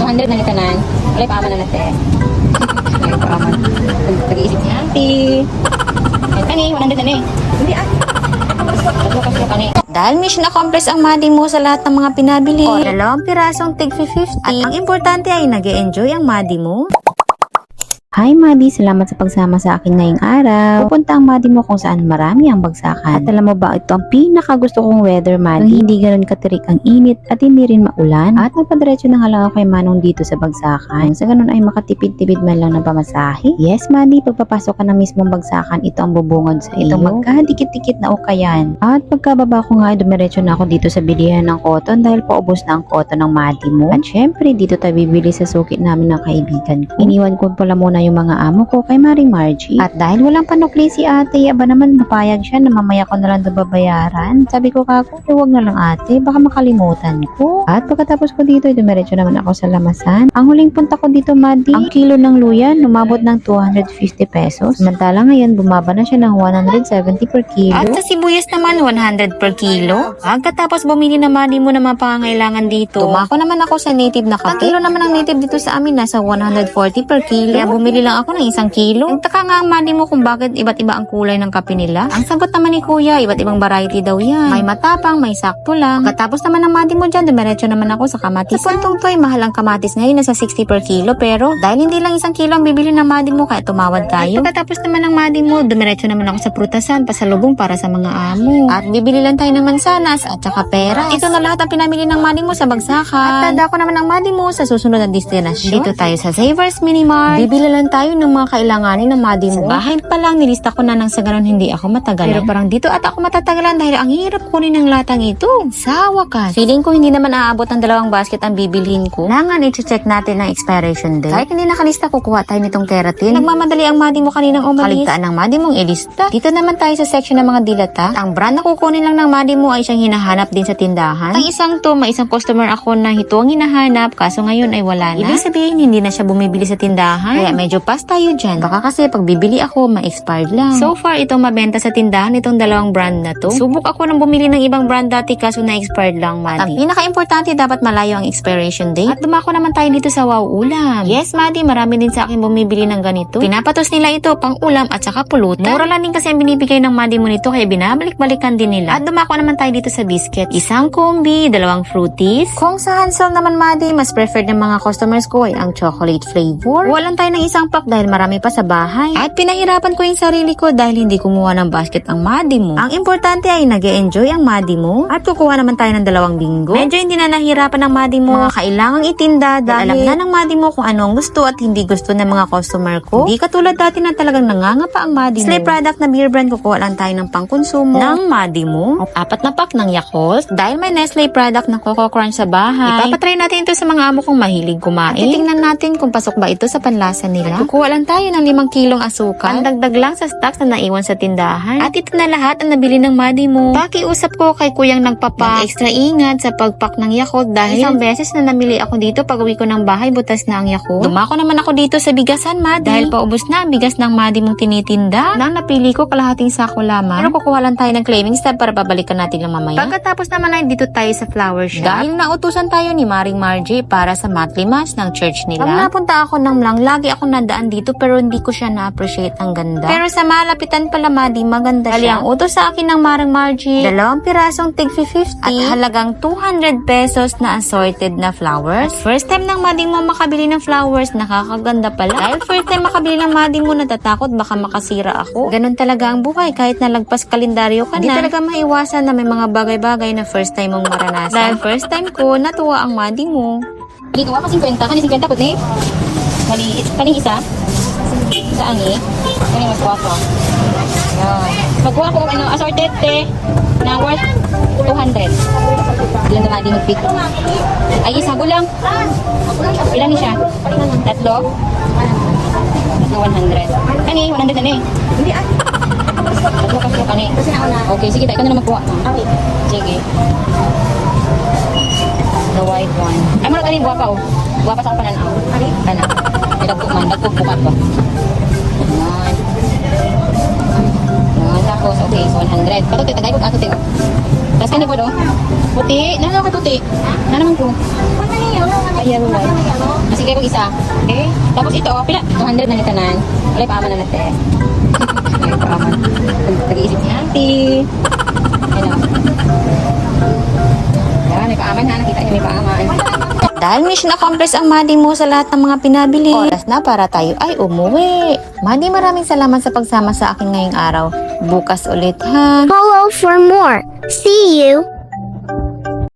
200 na ni tanan. Wala pa aman na nate. Wala pa aman. Pag-iisip ni auntie. Kani, 100 na ni. Hindi Dahil mission accomplished ang Madi mo sa lahat ng mga pinabili. O, 2 pirasong tig 50. At ang importante ay nag-e-enjoy ang Madi mo. Hi Madi, salamat sa pagsama sa akin ngayong araw. Pupunta ang Madi mo kung saan marami ang bagsakan. At alam mo ba, ito ang pinakagusto kong weather, Madi. Hindi ganoon katirik ang init at hindi rin maulan. At nagpadiretso na nga lang ako kay Manong dito sa bagsakan. Sa ganun ay makatipid-tipid man lang ng pamasahe. Yes Madi, pagpapasok ka ng mismong bagsakan, ito ang bubungod sa iyo. Itong magkadikit-dikit na ukayan. At pagkababa ko nga, dumiretso na ako dito sa bilihan ng cotton dahil paubos na ang cotton ng Madi mo. At syempre, dito tayo bibili sa suki namin ng kaibigan ko. Iniwan ko pala muna yung mga amo ko kay Maring Margie. At dahil walang panukli si ate, aba naman napayag siya na mamaya ko na lang ito babayaran. Sabi ko kako, huwag na lang ate, baka makalimutan ko. At pagkatapos ko dito, dumiretso naman ako sa lamasan. Ang huling punta ko dito, Madi, ang kilo ng luya, umabot ng 250 pesos. Samantala ngayon, bumaba na siya ng 170 per kilo. At sa sibuyas naman, 100 per kilo. Pagkatapos bumili na Madi mo ng mga pangangailangan dito, dumako naman ako sa native na kape. Ang kilo naman ng native dito sa amin, nasa 140 per kilo. Kaya bumili lang ako ng 1 kilo. Nagtaka nga ang Madi mo kung bakit iba't iba ang kulay ng kape nila. Ang sagot naman ni kuya, iba't ibang variety daw yan. May matapang, may sakto lang. Pagkatapos naman ng Madi mo dyan, dumiretso naman ako sa kamatis. Sa puntong to ay mahal ang kamatis ngayon, nasa 60 per kilo. Pero dahil hindi lang 1 kilo ang bibili ng Madi mo, kaya tumawad tayo. Pagkatapos naman ng Madi mo, dumiretso naman ako sa prutasan, pasalubong para sa mga amo. At bibili lang tayo ng mansanas at saka pera. Ito na lahat ang pinamili ng Madi mo sa bagsakan. At tanda ko naman ng Madi mo sa susunod na destinasyon. Dito tayo sa Savers Minimart. Bibili lang tayo ng mga kailanganin ng Madi mo. Sa bahay pa lang, nilista ko na nang sa ganun hindi ako matagalan. Pero parang dito at ako matatagalan dahil ang hirap kunin ng latang ito. Sa wakas. Feeling ko hindi naman aabot ng 2 basket ang bibilhin ko. Kailangan i-check natin ang expiration date. Kahit hindi nakalista, kukuha tayo nitong keratin. Nagmamadali ang Madi mo kaninang umalis. Kaligtaan ng Madi mong ilista. Dito naman tayo sa section ng mga dilata. Ang brand na kukunin lang ng Madi mo ay siyang hinahanap din sa tindahan. Ang isang to, may isang customer ako na ito ang hinahanap, kaso ngayon ay wala na. Ibig sabihin, hindi na siya bumibili sa tindahan. Kaya medyo pass tayo dyan. Baka kasi pag bibili ako, ma-expired lang. So far, itong mabenta sa tindahan itong 2 brand na to. Subok ako nang bumili ng ibang brand dati kaso na-expired lang, Madi. Ang pinaka-importante, dapat malayo ang expiration date. At dumako naman tayo dito sa Wow Ulam. Yes, Madi, marami din sa akin bumibili ng ganito. Pinapatos nila ito pang ulam at saka pulutan. Mura lang din kasi ang binibigay ng Madi mo nito kaya binabalik-balikan din nila. At dumako naman tayo dito sa biscuit. 1 combi, 2 fruities. Kung sa Hansel naman, Madi, mas preferred ng mga customers ko ay ang chocolate flavor. Walang tayo ng 1 pack dahil marami pa sa bahay. At pinahirapan ko yung sarili ko dahil hindi kumuha ng basket ang Madi mo. Ang importante ay nag-e-enjoy ang Madi mo at kukuha naman tayo ng 2 linggo. Medyo hindi na nahirapan ng Madi mo mga kailangang itinda dahil alam na ng Madi mo kung ano ang gusto at hindi gusto ng mga customer ko. Hindi katulad dati na talagang nangangapa ang Madi mo. Nestle product na beer brand, kukuha lang tayo ng pangkonsumo ng Madi mo. 4 na pack ng Yakult dahil may Nestle product na Coco Crunch sa bahay. Ipapatry natin ito sa mga amo kong mahilig kumain. Titingnan natin kung pasok ba ito sa panlasa nila. Kukuha lang tayo ng 5 kilong asukal. Ang dagdag lang sa stocks na naiwan sa tindahan. At ito na lahat ang nabili ng Madi mo. Pakiusap ko kay kuyang nagpapak. Extra ingat sa pagpak ng Yakult dahil isang beses na namili ako dito pag uwi ko ng bahay, butas na ang Yakult. Dumako naman ako dito sa bigasan, Madi. Dahil paubos na ang bigas ng Madi mong tinitinda. Nang napili ko kalahating sako lamang. Pero kukuha lang tayo ng claiming stub para babalikan natin lang mamaya. Pagkatapos naman ay dito tayo sa flower shop. Dahil nautusan tayo ni Maring Margie para sa monthly mass ng church nila. Pag napunta ako ng lang, lagi ako nadaan dito pero hindi ko siya na-appreciate ang ganda. Pero sa malapitan pala, Madi, maganda siya. Dali ang utos sa akin ng Maring Margie, 2 pirasong tig 50 at halagang 200 pesos na assorted na flowers. At first time ng Madi mo makabili ng flowers, nakakaganda pala. Dahil first time makabili ng Madi mo, natatakot baka makasira ako. Ganun talaga ang buhay kahit nalagpas kalendaryo ka na. Hindi talaga maiwasan na may mga bagay-bagay na first time mong maranasan. Dahil first time ko, natuwa ang Madi mo. Dito ka 50, kani 50 po ni. Kani isa. Saan ni? Kani mas guwapo. Yan. Magkuha ko ano assorted te na worth 200. Ilan na Madi mag-pick? Ay isa gulang. Ilan ni siya? 3. Tatlo 100. Kani 100 na ni. Hindi ah. Tatlo kasi kani. Okay, sige tayo ka na magkuha. Okay. Sige. The white one. Ay, marag alin, guwapa oh. Guwapa sa pananaw. Alin? Pananaw. Dagpugpukat ba? Yan. Yan, tapos, okay, so 100. Patuti, tagay ko, atuti. Tapos kanina po do. Puti. Nanaw ka puti. Nanaman ko. Ayan mo ba? Sige, mag-isa. Okay? Tapos ito, pila? 200 na nitanan. Wala pa aman na natin. Wala pa aman. Nag-iisip ni auntie. Ano? Yan, may paaman ha. Nakita niyo may paaman. Dahil mission accomplished ang Madi mo sa lahat ng mga pinabili, oras na para tayo ay umuwi. Madi, maraming salamat sa pagsama sa akin ngayong araw. Bukas ulit ha. Follow for more. See you.